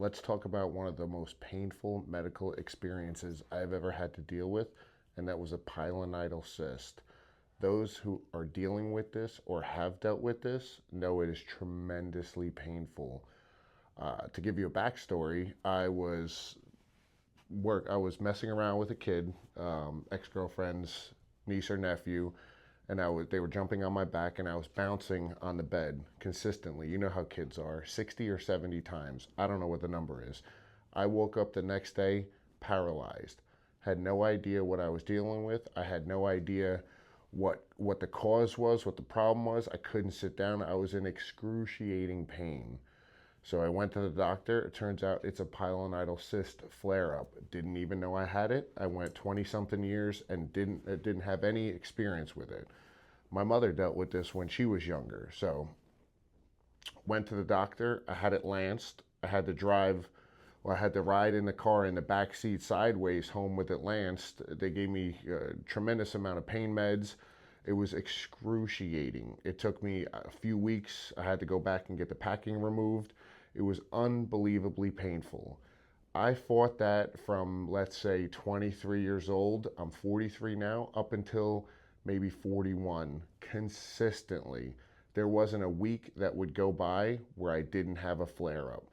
let's talk about one of the most painful medical experiences I've ever had to deal with, and that was a pilonidal cyst. Those who are dealing with this or have dealt with this know it is tremendously painful. To give you a backstory, I was messing around with a kid, ex-girlfriend's niece or nephew, and they were jumping on my back, and I was bouncing on the bed consistently. You know how kids are, 60 or 70 times. I don't know what the number is. I woke up the next day paralyzed. Had no idea what I was dealing with. I had no idea what the cause was, what the problem was. I couldn't sit down. I was in excruciating pain. So I went to the doctor. It turns out it's a pilonidal cyst flare-up. Didn't even know I had it. I went 20-something years and didn't have any experience with it. My mother dealt with this when she was younger. So went to the doctor. I had it lanced. I had to ride in the car in the back seat sideways home with it lanced. They gave me a tremendous amount of pain meds. It was excruciating. It took me a few weeks. I had to go back and get the packing removed. It was unbelievably painful. I fought that from, let's say, 23 years old. I'm 43 now, up until maybe 41, consistently. There wasn't a week that would go by where I didn't have a flare-up.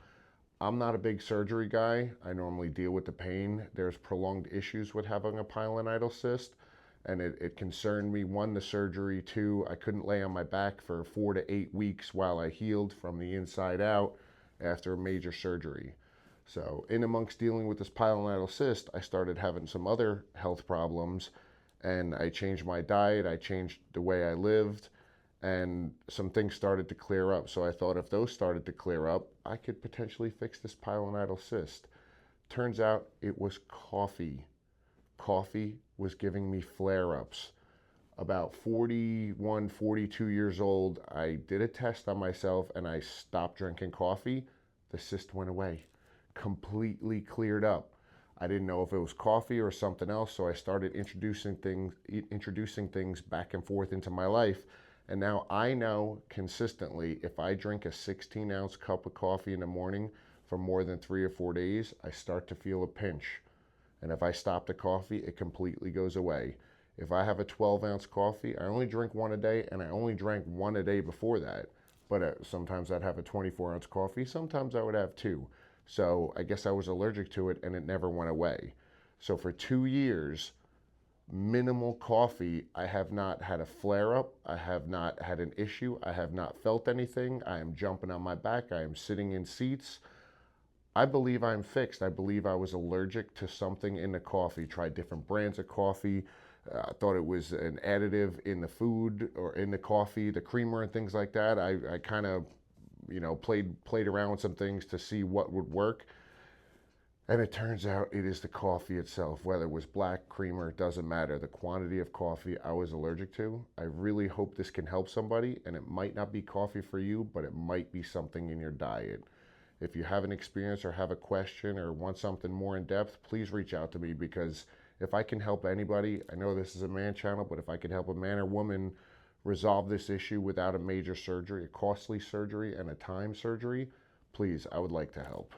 I'm not a big surgery guy. I normally deal with the pain. There's prolonged issues with having a pilonidal cyst, and it concerned me. One, the surgery. Two, I couldn't lay on my back for 4 to 8 weeks while I healed from the inside out after a major surgery. So in amongst dealing with this pilonidal cyst, I started having some other health problems, and I changed my diet. I changed the way I lived, and some things started to clear up. So I thought if those started to clear up, I could potentially fix this pilonidal cyst. Turns out it was coffee. Coffee was giving me flare-ups. About 41, 42 years old, I did a test on myself and I stopped drinking coffee. The cyst went away, completely cleared up. I didn't know if it was coffee or something else, so I started introducing things back and forth into my life. And now I know consistently if I drink a 16-ounce cup of coffee in the morning for more than 3 or 4 days, I start to feel a pinch. And if I stop the coffee, it completely goes away. If I have a 12-ounce coffee, I only drink one a day, and I only drank one a day before that. But sometimes I'd have a 24-ounce coffee. Sometimes I would have 2. So I guess I was allergic to it, and it never went away. So for 2 years, minimal coffee, I have not had a flare-up. I have not had an issue. I have not felt anything. I am jumping on my back. I am sitting in seats. I believe I'm fixed. I believe I was allergic to something in the coffee. Tried different brands of coffee. Thought it was an additive in the food or in the coffee, the creamer and things like that. I kind of, played around with some things to see what would work. And it turns out it is the coffee itself. Whether it was black, creamer, doesn't matter. The quantity of coffee I was allergic to. I really hope this can help somebody, and it might not be coffee for you, but it might be something in your diet. If you have an experience or have a question or want something more in depth, please reach out to me, because if I can help anybody, I know this is a man channel, but if I can help a man or woman resolve this issue without a major surgery, a costly surgery and a time surgery, please, I would like to help.